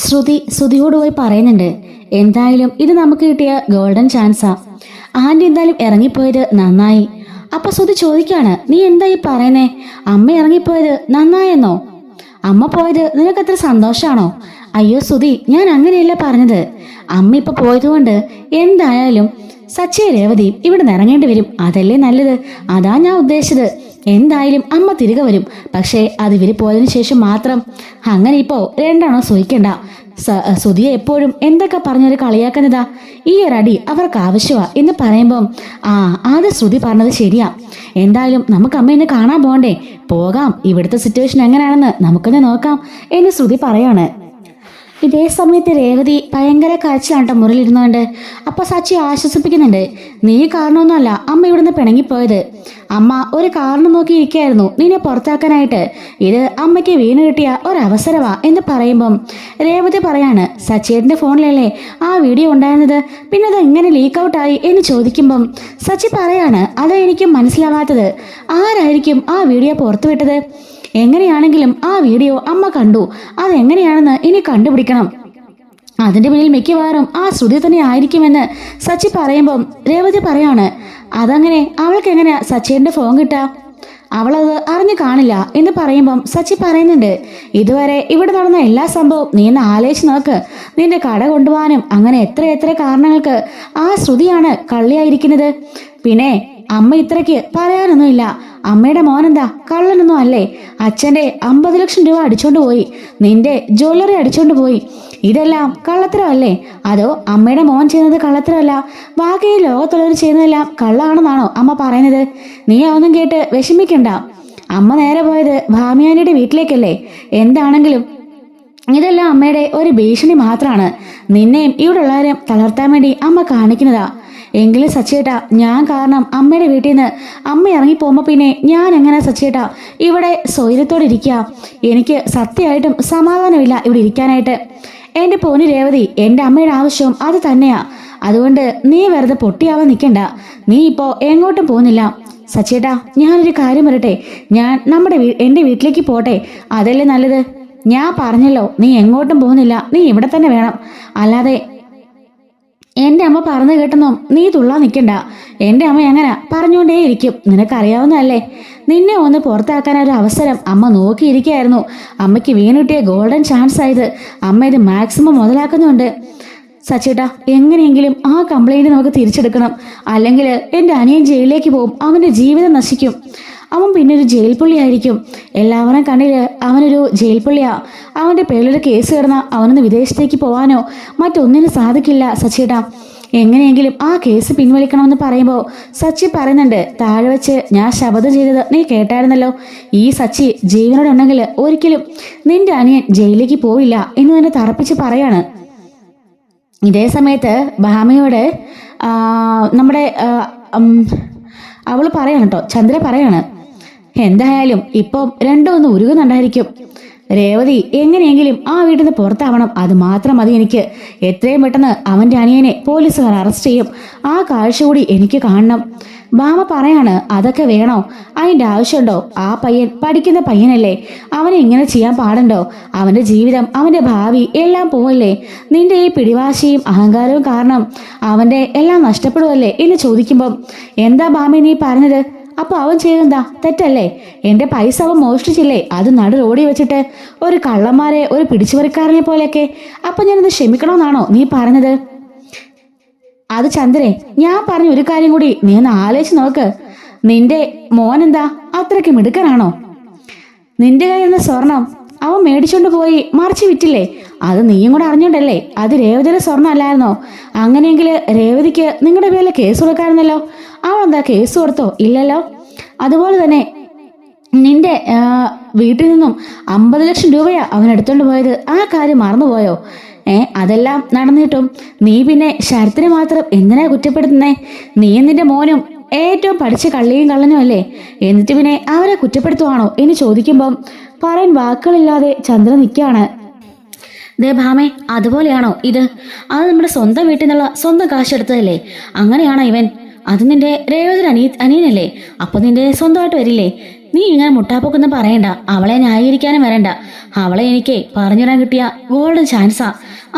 ശ്രുതിയോട് പോയി പറയുന്നുണ്ട്, എന്തായാലും ഇത് നമുക്ക് കിട്ടിയ ഗോൾഡൻ ചാൻസാ. ആന്റി എന്തായാലും ഇറങ്ങിപ്പോയത് നന്നായി. അപ്പൊ ശ്രുതി ചോദിക്കാണ്, നീ എന്തായി പറയുന്നേ? അമ്മ ഇറങ്ങിപ്പോയത് നന്നായെന്നോ? അമ്മ പോയത് നിനക്കത്ര സന്തോഷാണോ? അയ്യോ ശ്രുതി, ഞാൻ അങ്ങനെയല്ല പറഞ്ഞത്. അമ്മ ഇപ്പൊ പോയതുകൊണ്ട് എന്തായാലും സച്ചി രേവതി ഇവിടെ നിന്ന് ഇറങ്ങേണ്ടി വരും. അതല്ലേ നല്ലത്. അതാ ഞാൻ ഉദ്ദേശിച്ചത്. എന്തായാലും അമ്മ തിരികെ വരും. പക്ഷേ അത് ഇവര് പോയതിനു ശേഷം മാത്രം. അങ്ങനെ ഇപ്പോ രണ്ടാണോ സൂഹിക്കണ്ട. സുധിയെ എപ്പോഴും എന്തൊക്കെ പറഞ്ഞൊരു കളിയാക്കുന്നതാ. ഈ ഒരടി അവർക്ക് ആവശ്യമാ എന്ന് പറയുമ്പം അത് ശ്രുതി പറഞ്ഞത് ശരിയാ. എന്തായാലും നമുക്ക് അമ്മയെന്ന് കാണാൻ പോകണ്ടേ? പോകാം. ഇവിടുത്തെ സിറ്റുവേഷൻ എങ്ങനെയാണെന്ന് നമുക്കൊന്ന് നോക്കാം എന്ന് ശ്രുതി പറയാണ്. ഇതേ സമയത്ത് രേവതി ഭയങ്കര കരച്ചിലാട്ടോ മുറിയിലിരുന്നുകൊണ്ട്. അപ്പൊ സച്ചി ആശ്വസിപ്പിക്കുന്നുണ്ട്, നീ കാരണമൊന്നുമല്ല അമ്മ ഇവിടുന്ന് പിണങ്ങിപ്പോയത്. അമ്മ ഒരു കാരണം നോക്കി ഇരിക്കായിരുന്നു നിന്നെ പുറത്താക്കാനായിട്ട്. ഇത് അമ്മയ്ക്ക് വീണ് കിട്ടിയ ഒരവസരമാ എന്ന് പറയുമ്പം രേവതി പറയാണ്, സച്ചിയേട്ടന്റെ ഫോണിലല്ലേ ആ വീഡിയോ ഉണ്ടായിരുന്നത്, പിന്നെ അത് എങ്ങനെ ലീക്ക് ഔട്ടായി എന്ന് ചോദിക്കുമ്പം സച്ചി പറയാണ്, അത് എനിക്ക് മനസ്സിലാവാത്തത്. ആരായിരിക്കും ആ വീഡിയോ പുറത്തുവിട്ടത്? എങ്ങനെയാണെങ്കിലും ആ വീഡിയോ അമ്മ കണ്ടു. അതെങ്ങനെയാണെന്ന് ഇനി കണ്ടുപിടിക്കണം. അതിന്റെ പിന്നിൽ മിക്കവാറും ആ ശ്രുതി തന്നെ ആയിരിക്കുമെന്ന് സച്ചി പറയുമ്പം രേവതി പറയാണ്, അതങ്ങനെ അവൾക്ക് എങ്ങനെയാ സച്ചിയുടെ ഫോൺ കിട്ടാ? അവളത് അറിഞ്ഞു കാണില്ല എന്ന് പറയുമ്പം സച്ചി പറയുന്നുണ്ട്, ഇതുവരെ ഇവിടെ നടന്ന എല്ലാ സംഭവവും നീ ഒന്ന് ആലോചിച്ച് നോക്ക്. നിന്റെ കട കൊണ്ടുപോകാനും അങ്ങനെ എത്ര കാരണങ്ങൾക്ക് ആ ശ്രുതിയാണ് കള്ളിയായിരിക്കുന്നത്. പിന്നെ അമ്മ ഇത്രയ്ക്ക് പറയാനൊന്നുമില്ല. അമ്മയുടെ മോനെന്താ കള്ളനൊന്നും അല്ലേ? അച്ഛന്റെ 50 ലക്ഷം രൂപ അടിച്ചോണ്ട് പോയി, നിന്റെ ജ്വല്ലറി അടിച്ചോണ്ട് പോയി. ഇതെല്ലാം കള്ളത്തരമല്ലേ? അതോ അമ്മയുടെ മോൻ ചെയ്യുന്നത് കള്ളത്തരമല്ല, ബാക്കി ലോകത്തുള്ളവർ ചെയ്യുന്നതെല്ലാം കള്ളാണെന്നാണോ അമ്മ പറയുന്നത്? നീ ഒന്നും കേട്ട് വിഷമിക്കണ്ട. അമ്മ നേരെ പോയത് ഭാമിയാനിയുടെ വീട്ടിലേക്കല്ലേ? എന്താണെങ്കിലും ഇതെല്ലാം അമ്മയുടെ ഒരു ഭീഷണി മാത്രമാണ്. നിന്നെയും ഇവിടെ ഉള്ളവരെയും തളർത്താൻ വേണ്ടി അമ്മ കാണിക്കുന്നതാ. എങ്കിലും സച്ചേട്ടാ, ഞാൻ കാരണം അമ്മയുടെ വീട്ടിൽ നിന്ന് അമ്മ ഇറങ്ങിപ്പോകുമ്പോൾ പിന്നെ ഞാൻ എങ്ങനെ സച്ചേട്ടാ ഇവിടെ സ്വൈര്യത്തോടെ ഇരിക്കുക? എനിക്ക് സത്യമായിട്ടും സമാധാനമില്ല ഇവിടെ ഇരിക്കാനായിട്ട്. എൻ്റെ പൊന്നു രേവതി, എൻ്റെ അമ്മയുടെ ആവശ്യവും അത് തന്നെയാ. അതുകൊണ്ട് നീ വെറുതെ പൊട്ടിയാവാൻ നിൽക്കണ്ട. നീ ഇപ്പോൾ എങ്ങോട്ടും പോകുന്നില്ല. സച്ചേട്ടാ, ഞാനൊരു കാര്യം പറയട്ടെ, ഞാൻ എൻ്റെ വീട്ടിലേക്ക് പോട്ടെ? അതല്ലേ നല്ലത്. ഞാൻ പറഞ്ഞല്ലോ, നീ എങ്ങോട്ടും പോകുന്നില്ല, നീ ഇവിടെ തന്നെ വേണം. അല്ലാതെ എൻ്റെ അമ്മ പറഞ്ഞു കേട്ടെന്നോ നീ തുള്ളാൻ നിൽക്കണ്ട. എൻ്റെ അമ്മ അങ്ങനെ പറഞ്ഞുകൊണ്ടേയിരിക്കും. നിനക്കറിയാവുന്നതല്ലേ, നിന്നെ ഒന്ന് പുറത്താക്കാൻ ഒരു അവസരം അമ്മ നോക്കിയിരിക്കുകയായിരുന്നു. അമ്മയ്ക്ക് വീണിട്ടിയ ഗോൾഡൻ ചാൻസ് ആയത്. അമ്മ ഇത് മാക്സിമം മുതലാക്കുന്നുണ്ട്. സച്ചേട്ടാ, എങ്ങനെയെങ്കിലും ആ കംപ്ലൈന്റ് നമുക്ക് തിരിച്ചെടുക്കണം. അല്ലെങ്കിൽ എൻ്റെ അനിയൻ ജയിലിലേക്ക് പോകും, അവൻ്റെ ജീവിതം നശിക്കും. അവൻ പിന്നെ ഒരു ജയിൽ പുള്ളിയായിരിക്കും. എല്ലാവരും കണ്ണില് അവനൊരു ജയിൽ പുള്ളിയാ. അവൻ്റെ പേരിലൊരു കേസ് കിടന്ന അവനൊന്ന് വിദേശത്തേക്ക് പോകാനോ മറ്റൊന്നിനും സാധിക്കില്ല സച്ചിയേട്ടാ. എങ്ങനെയെങ്കിലും ആ കേസ് പിൻവലിക്കണമെന്ന് പറയുമ്പോൾ സച്ചി പറയുന്നുണ്ട്, താഴെ വെച്ച് ഞാൻ ശപഥം ചെയ്തത് നീ കേട്ടായിരുന്നല്ലോ. ഈ സച്ചി ജീവനോടെ ഉണ്ടെങ്കിൽ ഒരിക്കലും നിന്റെ അനിയൻ ജയിലിലേക്ക് പോയില്ല എന്ന് തന്നെ തറപ്പിച്ച് പറയാണ്. ഇതേ സമയത്ത് ഭാമയോട് നമ്മുടെ അവള് പറയാണ് കേട്ടോ, ചന്ദ്ര പറയാണ്, എന്തായാലും ഇപ്പം രണ്ടും ഒന്ന് ഉരുകുന്നുണ്ടായിരിക്കും. രേവതി എങ്ങനെയെങ്കിലും ആ വീട്ടിൽ നിന്ന് പുറത്താവണം. അത് മാത്രം മതി എനിക്ക്. എത്രയും പെട്ടെന്ന് അവൻ്റെ അനിയനെ പോലീസുകാർ അറസ്റ്റ് ചെയ്യും. ആ കാഴ്ച കൂടി എനിക്ക് കാണണം. ഭാമ പറയാണ്, അതൊക്കെ വേണോ? അതിൻ്റെ ആവശ്യമുണ്ടോ? ആ പയ്യൻ പഠിക്കുന്ന പയ്യനല്ലേ? അവനെ ഇങ്ങനെ ചെയ്യാൻ പാടുണ്ടോ? അവൻ്റെ ജീവിതം, അവൻ്റെ ഭാവി എല്ലാം പോവല്ലേ? നിന്റെ ഈ പിടിവാശിയും അഹങ്കാരവും കാരണം അവൻ്റെ എല്ലാം നഷ്ടപ്പെടുവല്ലേ എന്ന് ചോദിക്കുമ്പം, എന്താ ഭാമ നീ പറഞ്ഞത്? അപ്പൊ അവൻ ചെയ്തെന്താ തെറ്റല്ലേ? എൻ്റെ പൈസ അവൻ മോഷ്ടിച്ചില്ലേ? അത് നടു റോഡി വെച്ചിട്ട് ഒരു കള്ളന്മാരെ, ഒരു പിടിച്ചുപറിക്കാരനെ പോലെയൊക്കെ. അപ്പൊ ഞാനത് ക്ഷമിക്കണമെന്നാണോ നീ പറഞ്ഞത്? അത് ചന്ദ്രേ, ഞാൻ പറഞ്ഞ ഒരു കാര്യം കൂടി നീ ഒന്ന് ആലോചിച്ച് നോക്ക്. നിന്റെ മോൻ എന്താ അത്രയ്ക്ക് മിടുക്കനാണോ? നിന്റെ കയ്യിൽ നിന്ന് സ്വർണം അവൻ മേടിച്ചോണ്ട് പോയി മറിച്ച് വിറ്റില്ലേ? അത് നീയും കൂടെ അറിഞ്ഞോണ്ടല്ലേ? അത് രേവതിയുടെ സ്വർണം അല്ലായിരുന്നോ? അങ്ങനെയെങ്കിൽ രേവതിക്ക് നിങ്ങളുടെ പേരിൽ കേസ് കൊടുക്കാറുന്നല്ലോ. അവളെന്താ കേസ് കൊടുത്തോ? ഇല്ലല്ലോ. അതുപോലെ തന്നെ നിന്റെ വീട്ടിൽ നിന്നും 50 ലക്ഷം രൂപയാ അവൻ എടുത്തോണ്ട് പോയത്. ആ കാര്യം മറന്നുപോയോ? അതെല്ലാം നടന്നിട്ടും നീ പിന്നെ ശരത്തിനെ മാത്രം എന്തിനാ കുറ്റപ്പെടുത്തുന്നേ? നീയും നിന്റെ മോനും ഏറ്റവും പഠിച്ച കള്ളിയും കള്ളനും അല്ലേ? എന്നിട്ട് പിന്നെ അവരെ കുറ്റപ്പെടുത്തുവാണോ എന്ന് ചോദിക്കുമ്പം പറയാൻ വാക്കുകളില്ലാതെ ചന്ദ്ര നിൽക്കുകയാണ്. ദേ ഭാമേ, അതുപോലെയാണോ ഇത്? അത് നമ്മുടെ സ്വന്തം വീട്ടിൽ നിന്നുള്ള സ്വന്തം കാശെടുത്തതല്ലേ? അങ്ങനെയാണോ ഇവൻ? അത് നിന്റെ രേവതി അനിയനല്ലേ? അപ്പൊ നിന്റെ സ്വന്തമായിട്ട് വരില്ലേ? നീ ഇങ്ങനെ മുട്ടാപ്പൊക്കൊന്നും പറയണ്ട, അവളെ ന്യായീകരിക്കാനും വരണ്ട. അവളെ എനിക്ക് പറഞ്ഞിടാൻ കിട്ടിയ ഗോൾഡൻ ചാൻസാ,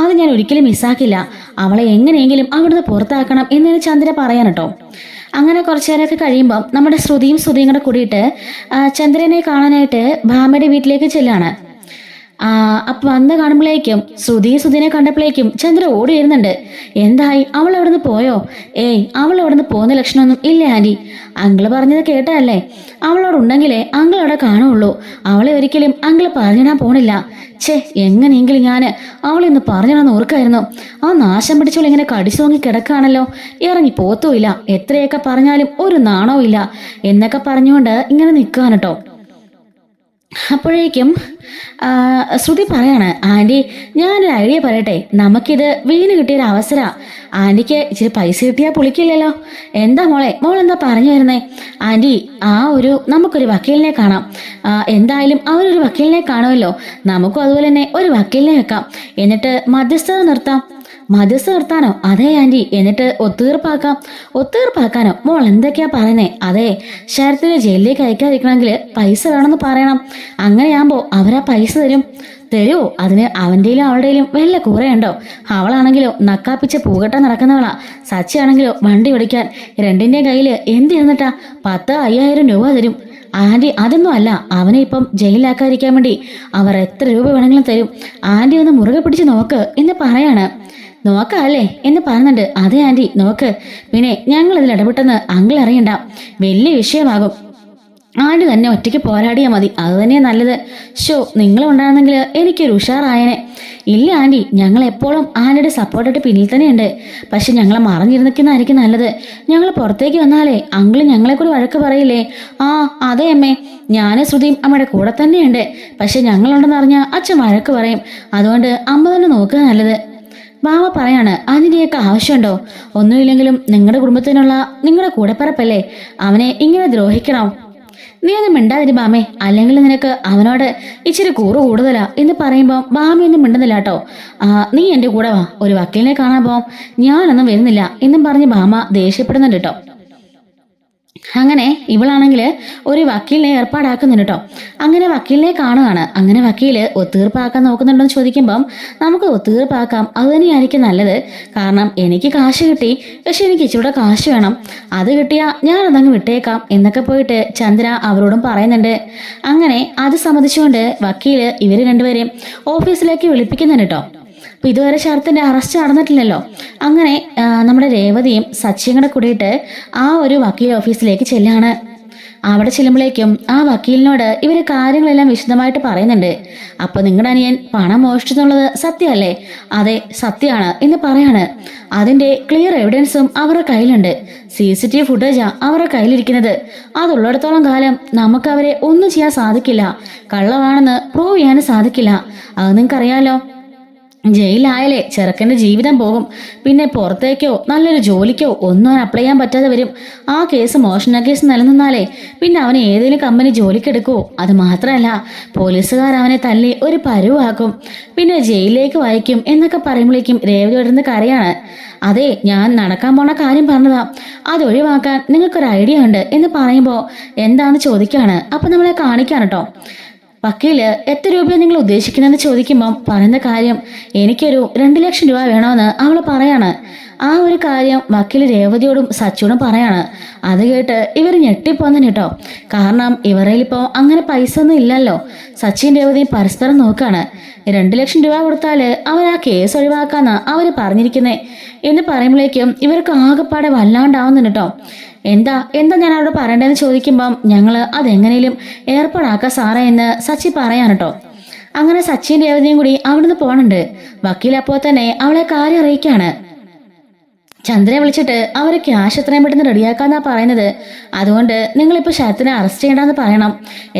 അത് ഞാൻ ഒരിക്കലും മിസ്സാക്കില്ല. അവളെ എങ്ങനെയെങ്കിലും അവിടുന്ന് പുറത്താക്കണം എന്ന് ചന്ദ്ര പറയാൻ കേട്ടോ. അങ്ങനെ കുറച്ചു നേരമൊക്കെ കഴിയുമ്പം നമ്മുടെ ശ്രുതിയും കൂടെ കൂടിയിട്ട് ചന്ദ്രനെ കാണാനായിട്ട് ഭാമയുടെ വീട്ടിലേക്ക് ചെല്ലാണ്. അപ്പൊ വന്ന് കാണുമ്പോഴേക്കും ശ്രുതിനെ കണ്ടപ്പോഴേക്കും ചന്ദ്ര ഓടി വരുന്നുണ്ട്. എന്തായി, അവൾ അവിടുന്ന് പോയോ? ഏയ്, അവൾ അവിടുന്ന് പോകുന്ന ലക്ഷണമൊന്നും ഇല്ല ആന്റി. അങ്കിള് പറഞ്ഞത് കേട്ടല്ലേ, അവളോടുണ്ടെങ്കിലേ അങ്കിൾ അവിടെ കാണുള്ളൂ. അവളെ ഒരിക്കലും അങ്കിള് പറഞ്ഞിടാൻ പോണില്ല. എങ്ങനെയെങ്കിലും ഞാന് അവളിന്ന് പറഞ്ഞിടാന്ന് ഓർക്കായിരുന്നു. ആ നാശം പിടിച്ചോളി ഇങ്ങനെ കടിച്ചു തൂങ്ങി കിടക്കാണല്ലോ, ഇറങ്ങി പോത്തുമില്ല, എത്രയൊക്കെ പറഞ്ഞാലും ഒരു നാണവും ഇല്ല എന്നൊക്കെ പറഞ്ഞുകൊണ്ട് ഇങ്ങനെ നിൽക്കുകയാണ് കേട്ടോ. അപ്പോഴേക്കും ശ്രുതി പറയാണ്, ആന്റി ഞാനൊരു ഐഡിയ പറയട്ടെ, നമുക്കിത് വീണ് കിട്ടിയൊരു അവസര. ആന്റിക്ക് ഇച്ചിരി പൈസ കിട്ടിയാൽ പുളിക്കില്ലല്ലോ. എന്താ മോൾ എന്താ പറഞ്ഞു വരുന്നേ? ആന്റി, നമുക്കൊരു വക്കീലിനെ കാണാം. എന്തായാലും അവരൊരു വക്കീലിനെ കാണുമല്ലോ, നമുക്കും അതുപോലെ തന്നെ ഒരു വക്കീലിനെ വെക്കാം. എന്നിട്ട് മധ്യസ്ഥത നിർത്താം. മധ്യസ്ഥ നിർത്താനോ? അതെ ആന്റി. എന്നിട്ട് ഒത്തീർപ്പാക്കാനോ? മോൾ എന്തൊക്കെയാ പറയുന്നേ? അതെ, ശരത്തിനെ ജയിലിലേക്ക് അയക്കാതിരിക്കണമെങ്കിൽ പൈസ വേണമെന്ന് പറയണം. അങ്ങനെയാകുമ്പോ അവരാ പൈസ തരുമോ? അതിന് അവന്റെയിലും അവളുടെയിലും വല്ല കൂറയുണ്ടോ? അവളാണെങ്കിലോ നക്കാപ്പിച്ച് പൂകട്ടം നടക്കുന്നവളാ, സച്ചിയാണെങ്കിലോ വണ്ടി ഓടിക്കാൻ. രണ്ടിന്റെ കയ്യിൽ എന്ത് ഇരുന്നിട്ടാ 10,000 രൂപ തരും. ആന്റി, അതൊന്നും അല്ല, അവനെ ഇപ്പം ജയിലിലാക്കാതിരിക്കാൻ വേണ്ടി അവർ എത്ര രൂപ വേണമെങ്കിലും തരും. ആന്റി ഒന്ന് മുറുകെ പിടിച്ച് നോക്ക് എന്ന് പറയാണ്. നോക്കല്ലേ എന്ന് പറയുന്നുണ്ട്. അതെ ആന്റി, നോക്ക്. പിന്നെ ഞങ്ങൾ ഇതിൽ ഇടപെട്ടെന്ന് അങ്കിൾ അറിയണ്ട, വലിയ വിഷയമാകും. ആന്റി തന്നെ ഒറ്റയ്ക്ക് പോരാടിയാൽ മതി, അത് തന്നെയാ നല്ലത്. നിങ്ങളുണ്ടായിരുന്നെങ്കിൽ എനിക്കൊരു ഉഷാറായനെ. ഇല്ല ആന്റി, ഞങ്ങൾ എപ്പോഴും ആന്റിയുടെ സപ്പോർട്ടായിട്ട് പിന്നിൽ തന്നെയുണ്ട്. പക്ഷെ ഞങ്ങളെ മറിഞ്ഞിരുന്നിക്കുന്നതായിരിക്കും നല്ലത്. ഞങ്ങൾ പുറത്തേക്ക് വന്നാലേ അങ്കിള് ഞങ്ങളെ കൂടി വഴക്ക് പറയില്ലേ? അതെ അമ്മേ, ഞാനും ശ്രുതിയും അമ്മയുടെ കൂടെ തന്നെയുണ്ട്. പക്ഷെ ഞങ്ങളുണ്ടെന്ന് അറിഞ്ഞാൽ അച്ഛൻ വഴക്ക് പറയും. അതുകൊണ്ട് അമ്മ തന്നെ നോക്കുക നല്ലത്. ബാവ പറയാണ്, അതിൻ്റെയൊക്കെ ആവശ്യമുണ്ടോ? ഒന്നുമില്ലെങ്കിലും നിങ്ങളുടെ കുടുംബത്തിനുള്ള നിങ്ങളുടെ കൂടെപ്പറപ്പല്ലേ, അവനെ ഇങ്ങനെ ദ്രോഹിക്കണോ? നീ ഒന്നും മിണ്ടാതിരി ബാമേ, അല്ലെങ്കിൽ നിനക്ക് അവനോട് ഇച്ചിരി കൂറ് കൂടുതലാ എന്ന് പറയുമ്പോൾ ബാമയൊന്നും മിണ്ടുന്നില്ല കേട്ടോ. നീ എൻ്റെ കൂടെ വാ, ഒരു വക്കീലിനെ കാണാൻ പോവാം. ഞാനൊന്നും വരുന്നില്ല എന്നും പറഞ്ഞ് ബാമ ദേഷ്യപ്പെടുന്നുണ്ട് കേട്ടോ. അങ്ങനെ ഇവളാണെങ്കിൽ ഒരു വക്കീലിനെ ഏർപ്പാടാക്കുന്നുണ്ട് കേട്ടോ. അങ്ങനെ വക്കീലിനെ കാണുകയാണ്. അങ്ങനെ വക്കീല് ഒത്തീർപ്പാക്കാൻ നോക്കുന്നുണ്ടോന്ന് ചോദിക്കുമ്പം നമുക്ക് ഒത്തീർപ്പാക്കാം, അത് തന്നെയായിരിക്കും നല്ലത്. കാരണം എനിക്ക് കാശ് കിട്ടി, പക്ഷെ എനിക്ക് ഇച്ചിരൂടെ കാശ് വേണം. അത് കിട്ടിയാൽ ഞാനതങ്ങ് വിട്ടേക്കാം എന്നൊക്കെ പോയിട്ട് ചന്ദ്ര അവരോടും പറയുന്നുണ്ട്. അങ്ങനെ അത് സമ്മതിച്ചുകൊണ്ട് വക്കീല് ഇവര് രണ്ടുപേരെയും ഓഫീസിലേക്ക് വിളിപ്പിക്കുന്നുണ്ട് കേട്ടോ. അപ്പൊ ഇതുവരെ ശരത്തിന്റെ അറസ്റ്റ് നടന്നിട്ടില്ലല്ലോ. അങ്ങനെ നമ്മുടെ രേവതിയും സച്ചിയും കൂടെ കൂടിയിട്ട് ആ ഒരു വക്കീൽ ഓഫീസിലേക്ക് ചെല്ലാണ്. അവിടെ ചെല്ലുമ്പോഴേക്കും ആ വക്കീലിനോട് ഇവര് കാര്യങ്ങളെല്ലാം വിശദമായിട്ട് പറയുന്നുണ്ട്. അപ്പൊ നിങ്ങളുടെ അനിയൻ പണം മോഷ്ടിച്ചെന്നുള്ളത് സത്യമല്ലേ? അതെ, സത്യമാണ് എന്ന് പറയാണ്. അതിന്റെ ക്ലിയർ എവിഡൻസും അവരുടെ കയ്യിലുണ്ട്. CCTV ഫുട്ടേജാ അവരുടെ കയ്യിലിരിക്കുന്നത്. അതുള്ളിടത്തോളം കാലം നമുക്ക് അവരെ ഒന്നും ചെയ്യാൻ സാധിക്കില്ല. കള്ളമാണെന്ന് പ്രൂവ് ചെയ്യാനും സാധിക്കില്ല. അത് നിങ്ങൾക്കറിയാലോ. ജയിലായാലേ ചെറുക്കൻ്റെ ജീവിതം പോകും. പിന്നെ പുറത്തേക്കോ നല്ലൊരു ജോലിക്കോ ഒന്നും അപ്ലൈ ചെയ്യാൻ പറ്റാതെ വരും. ആ കേസ് മോഷണ കേസ് നിലനിന്നാലേ പിന്നെ അവനെ ഏതെങ്കിലും കമ്പനി ജോലിക്കെടുക്കുവോ? അത് മാത്രമല്ല, പോലീസുകാർ അവനെ തല്ലി ഒരു പരുവാക്കും, പിന്നെ ജയിലിലേക്ക് വായിക്കും എന്നൊക്കെ പറയുമ്പോഴേക്കും രേവതി ഇടുന്ന കരയാണ്. അതെ, ഞാൻ നടക്കാൻ പോണ കാര്യം പറഞ്ഞതാ, അത് ഒഴിവാക്കാൻ നിങ്ങൾക്കൊരു ഐഡിയ ഉണ്ട് എന്ന് പറയുമ്പോൾ എന്താന്ന് ചോദിക്കാണ്. അപ്പൊ നമ്മളെ കാണിക്കാണ് കേട്ടോ. വക്കീല് എത്ര രൂപയാണ് നിങ്ങൾ ഉദ്ദേശിക്കുന്നതെന്ന് ചോദിക്കുമ്പം പറയുന്ന കാര്യം എനിക്കൊരു 2 ലക്ഷം രൂപ വേണമെന്ന് അവൾ പറയാണ്. ആ ഒരു കാര്യം വക്കീൽ രേവതിയോടും സച്ചിയോടും പറയാണ്. അത് കേട്ട് ഇവർ ഞെട്ടിപ്പോന്നു കേട്ടോ. കാരണം ഇവരിലിപ്പോ അങ്ങനെ പൈസ ഒന്നും ഇല്ലല്ലോ. സച്ചിൻ രേവതിയും പരസ്പരം നോക്കാണ്. 2 ലക്ഷം രൂപ കൊടുത്താല് അവർ ആ കേസ് ഒഴിവാക്കാന്നാ അവര് പറഞ്ഞിരിക്കുന്നേ എന്ന് പറയുമ്പോഴേക്കും ഇവർക്ക് ആകെപ്പാടെ വല്ലാണ്ടാവുന്നുണ്ട് കേട്ടോ. എന്താ ഞാൻ അവിടെ പറയണ്ടെന്ന് ചോദിക്കുമ്പം ഞങ്ങള് അതെങ്ങനെയും ഏർപ്പാടാക്കാം സാറേ എന്ന് സച്ചി പറയാൻ കേട്ടോ. അങ്ങനെ സച്ചിൻ രേവതിയും കൂടി അവിടുന്ന് പോണുണ്ട്. വക്കീൽ അപ്പോൾ തന്നെ അവളെ കാര്യം അറിയിക്കാണ്. ചന്ദ്രനെ വിളിച്ചിട്ട് അവര് ക്യാഷ് എത്രയും പെട്ടെന്ന് റെഡിയാക്കാന്നാ പറയുന്നത്. അതുകൊണ്ട് നിങ്ങളിപ്പോൾ ശരത്തിനെ അറസ്റ്റ് ചെയ്യണ്ടെന്ന് പറയണം.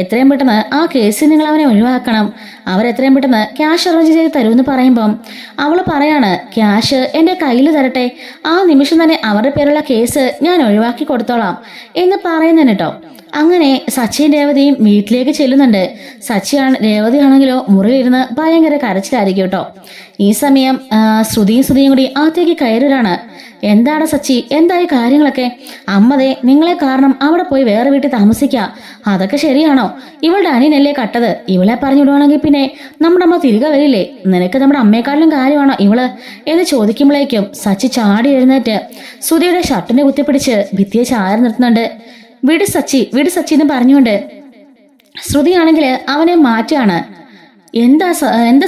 എത്രയും പെട്ടെന്ന് ആ കേസിൽ നിങ്ങൾ അവനെ ഒഴിവാക്കണം. അവരെത്രയും പെട്ടെന്ന് ക്യാഷ് അറേഞ്ച് ചെയ്ത് തരുമെന്ന് പറയുമ്പം അവൾ പറയാണ്, ക്യാഷ് എൻ്റെ കയ്യിൽ തരട്ടെ, ആ നിമിഷം തന്നെ അവരുടെ പേരുള്ള കേസ് ഞാൻ ഒഴിവാക്കി കൊടുത്തോളാം എന്ന് പറയുന്നതിന് കേട്ടോ. അങ്ങനെ സച്ചിയും രേവതിയും വീട്ടിലേക്ക് ചെല്ലുന്നുണ്ട്. രേവതിയാണെങ്കിലോ മുറിയിലിരുന്ന് ഭയങ്കര കരച്ചിലായിരിക്കും കേട്ടോ. ഈ സമയം ശ്രുതിയും കൂടി അകത്തേക്ക് കയറുകയാണ്. എന്താണ് സച്ചി, എന്തായി കാര്യങ്ങളൊക്കെ? അമ്മതേ നിങ്ങളെ കാരണം അവിടെ പോയി വേറെ വീട്ടിൽ താമസിക്കുക, അതൊക്കെ ശരിയാണോ? ഇവളുടെ അനിയനല്ലേ കട്ടത്, ഇവളെ പറഞ്ഞു വിടുവാണെങ്കിൽ പിന്നെ നമ്മുടെ അമ്മ തിരികെ വരില്ലേ? നിനക്ക് നമ്മുടെ അമ്മയെക്കാളിലും കാര്യമാണോ ഇവള് എന്ന് ചോദിക്കുമ്പോഴേക്കും സച്ചി ചാടി എഴുന്നേറ്റ് ശ്രുതിയുടെ ഷർട്ടിനെ കുത്തിപ്പിടിച്ച് ഭിത്തിയെ ചാരി നിർത്തുന്നുണ്ട്. വിട് സച്ചി എന്ന് പറഞ്ഞുകൊണ്ട് ശ്രുതിയാണെങ്കിൽ അവനെ മാറ്റാണ്. എന്താ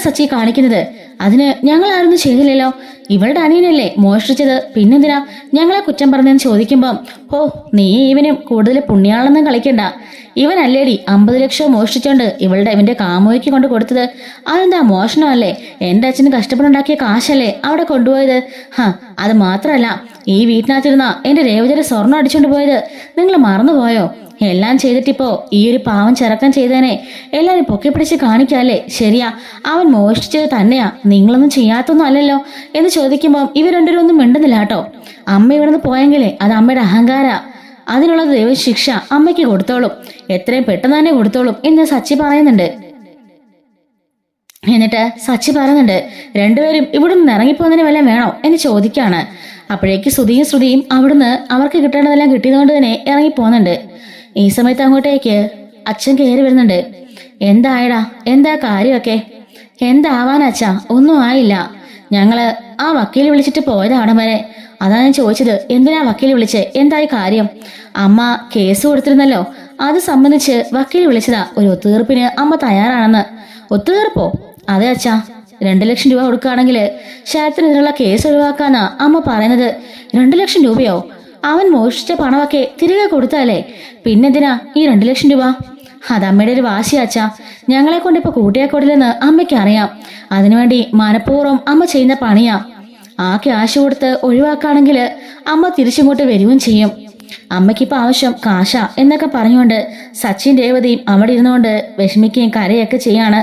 സച്ചി കാണിക്കുന്നത്? അതിന് ഞങ്ങൾ ആരൊന്നും ചെയ്തില്ലല്ലോ. ഇവളുടെ അനിയനല്ലേ മോഷ്ടിച്ചത്, പിന്നെന്തിനാ ഞങ്ങളെ കുറ്റം പറഞ്ഞെന്ന് ചോദിക്കുമ്പം നീ ഇവനും കൂടുതൽ പുണ്യാളെന്നും കളിക്കണ്ട. ഇവനല്ലേടി 50 ലക്ഷം മോഷ്ടിച്ചോണ്ട് ഇവന്റെ കാമുകയ്ക്ക് കൊണ്ട് കൊടുത്തത്. അതെന്താ മോഷണമല്ലേ? എന്റെ അച്ഛന് കഷ്ടപ്പെടുണ്ടാക്കിയ കാശല്ലേ അവിടെ കൊണ്ടുപോയത്. അത് മാത്രമല്ല, ഈ വീട്ടിനകത്തിരുന്ന എന്റെ രേവതിയുടെ സ്വർണ്ണം അടിച്ചോണ്ട് പോയത് നിങ്ങൾ മറന്നുപോയോ? എല്ലാം ചെയ്തിട്ടിപ്പോ ഈ ഒരു പാവം ചെറുക്കൻ ചെയ്തേനെ എല്ലാരും പൊക്കിപ്പിടിച്ച് കാണിക്കാല്ലേ? ശരിയാ, അവൻ മോഷ്ടിച്ചത് തന്നെയാ, നിങ്ങളൊന്നും ചെയ്യാത്തൊന്നും അല്ലല്ലോ എന്ന് ചോദിക്കുമ്പോൾ ഇവർ രണ്ടുപേരും ഒന്നും മിണ്ടുന്നില്ല കേട്ടോ. അമ്മ ഇവിടുന്ന് പോയെങ്കിലേ അത് അമ്മയുടെ അഹങ്കാര, അതിനുള്ള ദൈവശിക്ഷ അമ്മയ്ക്ക് കൊടുത്തോളും, എത്രയും പെട്ടെന്ന് തന്നെ കൊടുത്തോളും എന്ന് സച്ചി പറയുന്നുണ്ട്. എന്നിട്ട് സച്ചി പറയുന്നുണ്ട്, രണ്ടുപേരും ഇവിടുന്ന് ഇറങ്ങിപ്പോകുന്നതിന് വല്ലതും വേണോ എന്ന് ചോദിക്കാണ്. അപ്പോഴേക്ക് ശ്രുതിയും അവിടുന്ന് അവർക്ക് കിട്ടേണ്ടതെല്ലാം കിട്ടിയതുകൊണ്ട് തന്നെ ഇറങ്ങിപ്പോകുന്നുണ്ട്. ഈ സമയത്ത് അങ്ങോട്ടേക്ക് അച്ഛൻ കയറി വരുന്നുണ്ട്. എന്തായടാ, എന്താ കാര്യമൊക്കെ? എന്താവാനച്ഛാ? ഒന്നും ആയില്ല. ഞങ്ങള് ആ വക്കീൽ വിളിച്ചിട്ട് പോയതാണ് വരെ. അതാ ഞാൻ ചോദിച്ചത്, എന്തിനാ വക്കീൽ വിളിച്ചേ? എന്തായി കാര്യം? അമ്മ കേസ് കൊടുത്തിരുന്നല്ലോ, അത് സംബന്ധിച്ച് വക്കീൽ വിളിച്ചതാ. ഒരു ഒത്തുതീർപ്പിന് അമ്മ തയ്യാറാണെന്ന്. ഒത്തുതീർപ്പോ? അതെ അച്ഛാ, 2 ലക്ഷം രൂപ കൊടുക്കുകയാണെങ്കിൽ ശരത്തിനെതിരുള്ള കേസ് ഒഴിവാക്കാന്നാ അമ്മ പറയുന്നത്. 2 ലക്ഷം രൂപയോ? അവൻ മോഷ്ടിച്ച പണമൊക്കെ തിരികെ കൊടുത്താലേ, പിന്നെന്തിനാ ഈ 2 ലക്ഷം രൂപ? അതമ്മയുടെ ഒരു വാശിയാച്ചാ. ഞങ്ങളെ കൊണ്ടിപ്പോ കൂട്ടിയാക്കൊടില്ലെന്ന് അമ്മയ്ക്ക് അറിയാം. അതിനുവേണ്ടി മനഃപൂർവ്വം അമ്മ ചെയ്യുന്ന പണിയാ. ആ ക്യാഷ് കൊടുത്ത് ഒഴിവാക്കുകയാണെങ്കിൽ അമ്മ തിരിച്ചിങ്ങോട്ട് വരികയും ചെയ്യും. അമ്മയ്ക്കിപ്പോ ആവശ്യം കാശാ എന്നൊക്കെ പറഞ്ഞുകൊണ്ട് സച്ചിൻ രേവതിയും അവിടെ ഇരുന്നുകൊണ്ട് വിഷമിക്കുകയും കരയൊക്കെ ചെയ്യാണ്.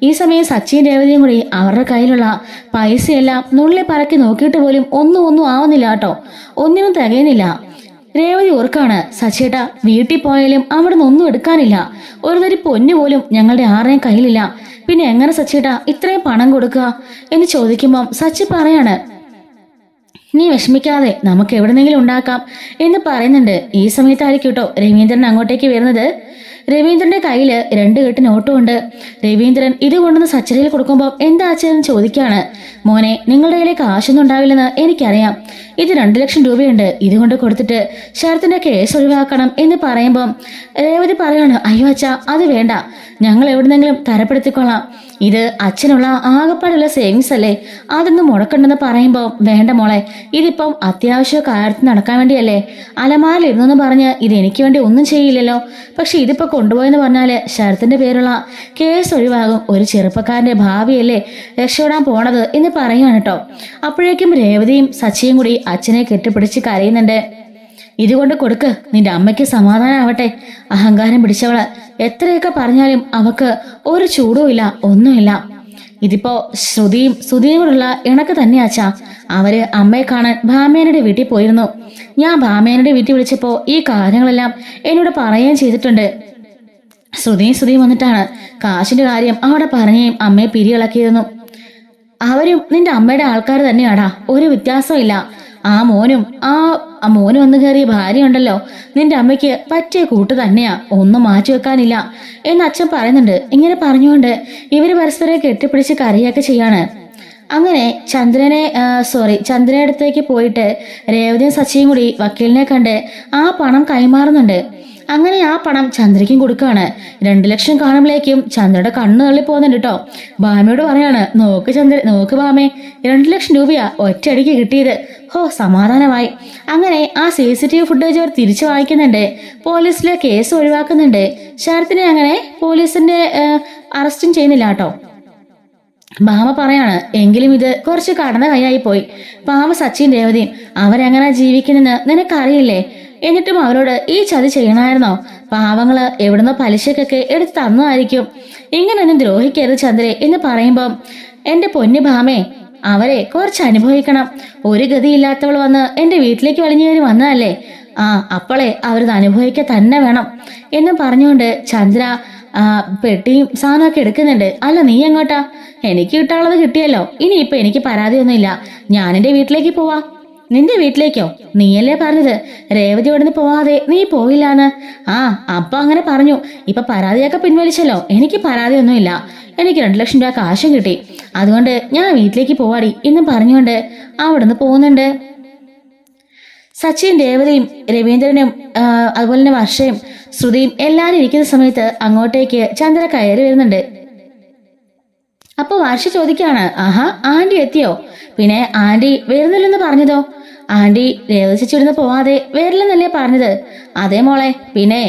ഈ സമയം സച്ചിൻ രേവതിയും കൂടി അവരുടെ കയ്യിലുള്ള പൈസയെല്ലാം നുള്ളി പറക്കി നോക്കിയിട്ട് പോലും ഒന്നും ആവുന്നില്ല കേട്ടോ. ഒന്നിനും തികയുന്നില്ല. രേവതി ഓർക്കാണ്, സച്ചേട്ടാ വീട്ടിൽ പോയാലും അവിടെ നിന്ന് ഒന്നും എടുക്കാനില്ല, ഒരു തരി പൊന്നു പോലും ഞങ്ങളുടെ ആരുടെയും കയ്യിലില്ല. പിന്നെ എങ്ങനെ സച്ചേട്ടാ ഇത്രയും പണം കൊടുക്കുക എന്ന് ചോദിക്കുമ്പം സച്ചി പറയാണ്, നീ വിഷമിക്കാതെ നമുക്ക് എവിടെന്നെങ്കിലും ഉണ്ടാക്കാം എന്ന് പറയുന്നുണ്ട്. ഈ സമയത്തായിരിക്കും കേട്ടോ രവീന്ദ്രൻ അങ്ങോട്ടേക്ക് വരുന്നത്. രവീന്ദ്രന്റെ കയ്യിൽ 2 കെട്ട് നോട്ടുമുണ്ട്. രവീന്ദ്രൻ ഇത് കൊണ്ടുവന്ന് സച്ചരിയിൽ കൊടുക്കുമ്പോൾ എന്താ അച്ഛൻ ചോദിക്കാണ്. മോനെ, നിങ്ങളുടെ കയ്യിലെ കാശൊന്നും ഉണ്ടാവില്ലെന്ന് എനിക്കറിയാം. ഇത് 2 ലക്ഷം രൂപയുണ്ട്, ഇതുകൊണ്ട് കൊടുത്തിട്ട് ശരത്തിന്റെ കേസ് ഒഴിവാക്കണം എന്ന് പറയുമ്പം രേവതി പറയാണ്, അയ്യോ അച്ഛാ അത് വേണ്ട, ഞങ്ങൾ എവിടുന്നെങ്കിലും തരപ്പെടുത്തിക്കൊള്ളാം. ഇത് അച്ഛനുള്ള ആകപ്പാടുള്ള സേവിങ്സ് അല്ലേ, അതൊന്നും മുടക്കണ്ടെന്ന് പറയുമ്പോൾ വേണ്ട മോളെ, ഇതിപ്പം അത്യാവശ്യ കാര്യത്തിൽ നടക്കാൻ വേണ്ടിയല്ലേ. അലമാരിലിരുന്നെന്ന് പറഞ്ഞ് ഇത് എനിക്ക് വേണ്ടി ഒന്നും ചെയ്യില്ലല്ലോ. പക്ഷെ ഇതിപ്പോ കൊണ്ടുപോയെന്ന് പറഞ്ഞാല് ശരത്തിന്റെ പേരുള്ള കേസ് ഒഴിവാകും. ഒരു ചെറുപ്പക്കാരന്റെ ഭാവിയല്ലേ രക്ഷപ്പെടാൻ പോണത് എന്ന് പറയുകയാണ് കേട്ടോ. അപ്പോഴേക്കും രേവതിയും സച്ചിയും കൂടി അച്ഛനെ കെട്ടിപ്പിടിച്ച് കരയുന്നുണ്ട്. ഇതുകൊണ്ട് കൊടുക്ക്, നിന്റെ അമ്മയ്ക്ക് സമാധാനമാവട്ടെ. അഹങ്കാരം പിടിച്ചവള്, എത്രയൊക്കെ പറഞ്ഞാലും അവക്ക് ഒരു ചൂടുമില്ല, ഒന്നുമില്ല. ഇതിപ്പോ ശ്രുതിയും കൂടെയുള്ള ഇണക്ക് തന്നെയാച്ചാ. അവര് അമ്മയെ കാണാൻ ഭാമേനയുടെ വീട്ടിൽ പോയിരുന്നു. ഞാൻ ഭാമേനയുടെ വീട്ടിൽ വിളിച്ചപ്പോ ഈ കാര്യങ്ങളെല്ലാം എന്നോട് പറയുകയും ചെയ്തിട്ടുണ്ട്. ശ്രുതിയും വന്നിട്ടാണ് കാശിന്റെ കാര്യം അവിടെ പറയുകയും അമ്മയെ പിരിയിളക്കിയിരുന്നു. അവരും നിന്റെ അമ്മയുടെ ആൾക്കാർ തന്നെയാടാ, ഒരു വ്യത്യാസമില്ല. ആ മോനും വന്നു കയറിയ ഭാര്യ ഉണ്ടല്ലോ, നിന്റെ അമ്മയ്ക്ക് പറ്റിയ കൂട്ട് തന്നെയാ, ഒന്നും മാറ്റി വെക്കാനില്ല എന്ന് അച്ഛൻ പറയുന്നുണ്ട്. ഇങ്ങനെ പറഞ്ഞുകൊണ്ട് ഇവര് പരസ്പരം കെട്ടിപ്പിടിച്ച് കരയൊക്കെ ചെയ്യാണ്. അങ്ങനെ ചന്ദ്രനെ അടുത്തേക്ക് പോയിട്ട് രേവതിയും സച്ചിയും കൂടി വക്കീലിനെ കണ്ട് ആ പണം കൈമാറുന്നുണ്ട്. അങ്ങനെ ആ പണം ചന്ദ്രയ്ക്കും കൊടുക്കുകയാണ്. 2 ലക്ഷം കാണുമ്പോഴേക്കും ചന്ദ്രയുടെ കണ്ണ് തള്ളി പോകുന്നുണ്ട് കേട്ടോ. ഭാമയോട് പറയാണ്, നോക്ക് ഭാമേ, 2 ലക്ഷം രൂപയാ ഒറ്റയടിക്ക് കിട്ടിയത്. സമാധാനമായി. അങ്ങനെ ആ CCTV ഫുട്ടേജ് അവർ തിരിച്ചു വായിക്കുന്നുണ്ട്. പോലീസിലെ കേസ് ഒഴിവാക്കുന്നുണ്ട്. ശരത്തിനെ അങ്ങനെ പോലീസിന്റെ അറസ്റ്റും ചെയ്യുന്നില്ല കേട്ടോ. ഭാമ പറയാണ്, എങ്കിലും ഇത് കുറച്ച് കടന്ന കൈയായി പോയി. ഭാമ സച്ചിൻ രേവതിയും അവരെങ്ങനെ ജീവിക്കുന്നെന്ന് നിനക്കറിയില്ലേ? എന്നിട്ടും അവരോട് ഈ ചതി ചെയ്യണമായിരുന്നോ? പാവങ്ങള് എവിടുന്നോ പലിശക്കൊക്കെ എടുത്ത് തന്നതായിരിക്കും. ഇങ്ങനൊന്നും ദ്രോഹിക്കരുത് ചന്ദ്രേ എന്ന് പറയുമ്പം എന്റെ പൊന്നു ഭാമേ, അവരെ കുറച്ച് അനുഭവിക്കണം. ഒരു ഗതിയില്ലാത്തവൾ വന്ന് എന്റെ വീട്ടിലേക്ക് വലിഞ്ഞേറി വന്നതല്ലേ, അപ്പോളെ അവരത് അനുഭവിക്കുക തന്നെ വേണം എന്ന് പറഞ്ഞുകൊണ്ട് ചന്ദ്ര പെട്ടിയും സാധനമൊക്കെ എടുക്കുന്നുണ്ട്. അല്ല നീ എങ്ങോട്ടാ? എനിക്ക് കിട്ടാനുള്ളത് കിട്ടിയല്ലോ, ഇനിയിപ്പൊ എനിക്ക് പരാതിയൊന്നുമില്ല, ഞാൻ എന്റെ വീട്ടിലേക്ക് പോവാ. നിന്റെ വീട്ടിലേക്കോ? നീയല്ലേ പറഞ്ഞത് രേവതി ഇവിടുന്ന് പോവാതെ നീ പോയില്ലാന്ന്. അപ്പൊ അങ്ങനെ പറഞ്ഞു, ഇപ്പൊ പരാതിയൊക്കെ പിൻവലിച്ചല്ലോ. എനിക്ക് പരാതിയൊന്നുമില്ല, എനിക്ക് 2 ലക്ഷം രൂപ കാശും കിട്ടി, അതുകൊണ്ട് ഞാൻ വീട്ടിലേക്ക് പോവാടി എന്നും പറഞ്ഞുകൊണ്ട് അവിടുന്ന് പോകുന്നുണ്ട്. സച്ചിൻ, രേവതിയും രവീന്ദ്രനും അതുപോലെ തന്നെ വർഷയും ശ്രുതിയും എല്ലാരും ഇരിക്കുന്ന സമയത്ത് അങ്ങോട്ടേക്ക് ചന്ദ്ര കയറി വരുന്നുണ്ട്. അപ്പൊ വർഷ ചോദിക്കാണ്, ആന്റി എത്തിയോ? പിന്നെ ആന്റി വരുന്നില്ലെന്ന് പറഞ്ഞതോ? ആന്റി രേവതി ചേച്ചിരുന്ന് പോവാതെ വരില്ലെന്നല്ലേ പറഞ്ഞത്? അതേ മോളെ, പിന്നെ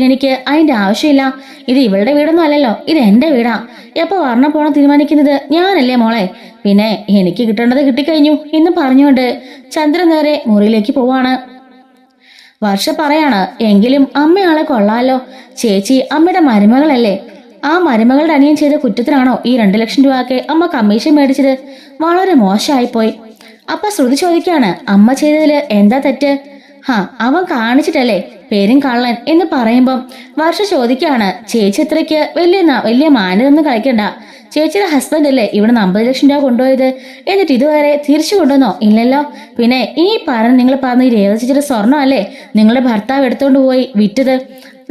എനിക്ക് അതിന്റെ ആവശ്യമില്ല. ഇത് ഇവളുടെ വീടൊന്നും അല്ലല്ലോ, ഇത് എന്റെ വീടാ. എപ്പോ വരണം പോണം തീരുമാനിക്കുന്നത് ഞാനല്ലേ മോളെ. പിന്നെ എനിക്ക് കിട്ടേണ്ടത് കിട്ടിക്കഴിഞ്ഞു എന്ന് പറഞ്ഞുകൊണ്ട് ചന്ദ്രൻ നേരെ മുറിയിലേക്ക് പോവാണ്. വർഷ പറയാണ്, എങ്കിലും അമ്മയാളെ കൊള്ളാലോ, ചേച്ചി അമ്മയുടെ മരുമകളല്ലേ, ആ മരുമകളുടെ അനിയൻ ചെയ്ത കുറ്റത്തിനാണോ ഈ 2 ലക്ഷം രൂപയൊക്കെ അമ്മ കമ്മീഷൻ മേടിച്ചത്? വളരെ മോശമായിപ്പോയി. അപ്പൊ ശ്രുതി ചോദിക്കാണ്, അമ്മ ചെയ്തതില് എന്താ തെറ്റ്? അവൻ കാണിച്ചിട്ടല്ലേ പേരും കള്ളൻ എന്ന് പറയുമ്പം വർഷ ചോദിക്കാണ്, ചേച്ചി ഇത്രയ്ക്ക് വലിയ മാന്യതൊന്നും കളിക്കണ്ട. ചേച്ചിയുടെ ഹസ്ബൻഡ് അല്ലേ ഇവിടെ 50 ലക്ഷം രൂപ കൊണ്ടുപോയത്, എന്നിട്ട് ഇതുവരെ തിരിച്ചു കൊണ്ടുവന്നോ? ഇല്ലല്ലോ. പിന്നെ നിങ്ങൾ പറഞ്ഞ ഈ രേവതി ചേച്ചിയുടെ സ്വർണ്ണം അല്ലേ നിങ്ങളുടെ ഭർത്താവ് എടുത്തോണ്ട് പോയി വിറ്റത്?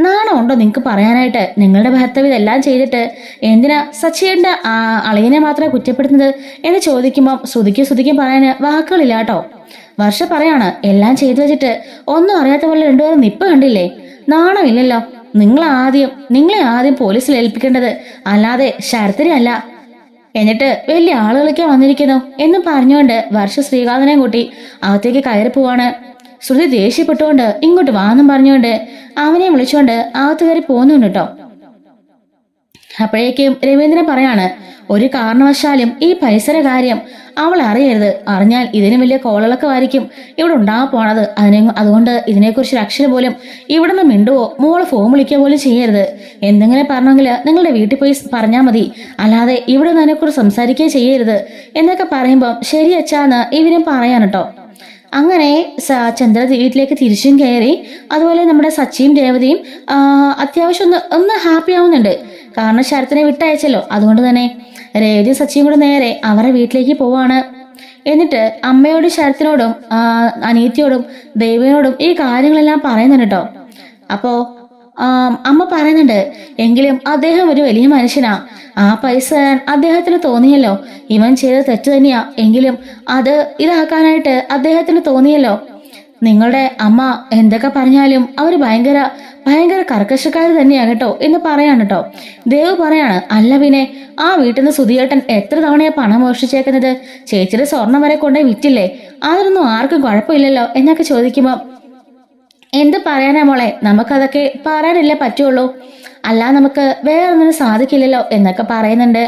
നാണം ഉണ്ടോ നിങ്ങൾക്ക് പറയാനായിട്ട്? നിങ്ങളുടെ ഭർത്താവ് ഇതെല്ലാം ചെയ്തിട്ട് എന്തിനാ സച്ചിയുടെ അളിയനെ മാത്രമേ കുറ്റപ്പെടുത്തുന്നത് എന്ന് ചോദിക്കുമ്പോൾ ശ്രുതിക്കും പറയാന് വാക്കുകളില്ല കേട്ടോ. വർഷ പറയാണ്, എല്ലാം ചെയ്തു വെച്ചിട്ട് ഒന്നും അറിയാത്ത പോലെ രണ്ടുപേരും നിപ്പ് കണ്ടില്ലേ? നാണമില്ലല്ലോ. നിങ്ങളെ ആദ്യം പോലീസിൽ ഏൽപ്പിക്കേണ്ടത്, അല്ലാതെ ശരത്തിനെ അല്ല. എന്നിട്ട് വലിയ ആളുകളൊക്കെ വന്നിരിക്കുന്നു എന്ന് പറഞ്ഞുകൊണ്ട് വർഷ ശ്രീകാന്തനെ കൂട്ടി അകത്തേക്ക് കയറി പോവാണ്. ശ്രുതി ദേഷ്യപ്പെട്ടുകൊണ്ട് ഇങ്ങോട്ട് വാന്നും പറഞ്ഞുകൊണ്ട് അവനെ വിളിച്ചുകൊണ്ട് അകത്ത് കയറി പോകുന്നുണ്ട് കേട്ടോ. അപ്പോഴേക്കും രവീന്ദ്രൻ പറയാണ്, ഒരു കാരണവശാലും ഈ പരിസര കാര്യം അവൾ അറിയരുത്. അറിഞ്ഞാൽ ഇതിന് വലിയ കോളിളക്കമായിരിക്കും ഇവിടെ ഉണ്ടാകാൻ പോണത്. അതുകൊണ്ട് ഇതിനെക്കുറിച്ച് ഒരു അക്ഷരം പോലും ഇവിടെ നിന്ന് മിണ്ടുവോ മോള് ഫോൺ വിളിക്കുക പോലും ചെയ്യരുത്. എന്തെങ്കിലും പറഞ്ഞെങ്കിൽ നിങ്ങളുടെ വീട്ടിൽ പോയി പറഞ്ഞാൽ മതി, അല്ലാതെ ഇവിടെ നിന്ന് അതിനെക്കുറിച്ച് സംസാരിക്കുകയും ചെയ്യരുത് എന്നൊക്കെ പറയുമ്പോൾ ശരി അച്ഛാന്ന് ഇവരും പറയാൻ കേട്ടോ. അങ്ങനെ ചന്ദ്ര വീട്ടിലേക്ക് തിരിച്ചും കയറി. അതുപോലെ നമ്മുടെ സച്ചിയും രേവതിയും അത്യാവശ്യം ഒന്ന് ഹാപ്പി ആവുന്നുണ്ട്, കാരണം ശരത്തിനെ വിട്ടയച്ചല്ലോ. അതുകൊണ്ട് തന്നെ രേവതിയും സച്ചിയും കൂടെ നേരെ അവരുടെ വീട്ടിലേക്ക് പോവാണ്. എന്നിട്ട് അമ്മയോടും ശരത്തിനോടും അനിയത്തിയോടും ദേവിയോടും ഈ കാര്യങ്ങളെല്ലാം പറയുന്നുണ്ട് കേട്ടോ. അപ്പോ അമ്മ പറയുന്നുണ്ട്, എങ്കിലും അദ്ദേഹം ഒരു വലിയ മനുഷ്യനാ, ആ പൈസ തരാൻ അദ്ദേഹത്തിന് തോന്നിയല്ലോ. ഇവൻ ചെയ്തത് തെറ്റ് തന്നെയാ, എങ്കിലും അത് ഇതാക്കാനായിട്ട് അദ്ദേഹത്തിന് തോന്നിയല്ലോ. നിങ്ങളുടെ അമ്മ എന്തൊക്കെ പറഞ്ഞാലും അവര് ഭയങ്കര കർക്കശക്കാർ തന്നെയാ കേട്ടോ എന്ന് പറയാണ് കേട്ടോ. ദേവ് പറയാണ്, അല്ല പിന്നെ ആ വീട്ടിൽ നിന്ന് സുധിയേട്ടൻ എത്ര തവണയാ പണം മോഷ്ടിച്ചേക്കുന്നത്? ചേച്ചിയുടെ സ്വർണം വരെ കൊണ്ടേ വിറ്റില്ലേ? അതൊന്നും ആർക്കും കുഴപ്പമില്ലല്ലോ എന്നൊക്കെ ചോദിക്കുമ്പോ എന്ത് പറയാനാ മോളെ, നമുക്കതൊക്കെ പറയാനല്ലേ പറ്റുള്ളൂ, അല്ലാതെ നമുക്ക് വേറെ ഒന്നിനും സാധിക്കില്ലല്ലോ എന്നൊക്കെ പറയുന്നുണ്ട്.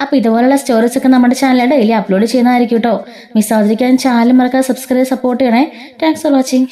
അപ്പൊ ഇതുപോലുള്ള സ്റ്റോറീസ് ഒക്കെ നമ്മുടെ ചാനലിൽ ഡെയിലി അപ്ലോഡ് ചെയ്യുന്നതായിരിക്കും കേട്ടോ. മിസ് ആവാതിരിക്കാൻ ചാനൽ മറക്കാതെ സബ്സ്ക്രൈബ് സപ്പോർട്ട് ചെയ്യണേ. Thanks for watching.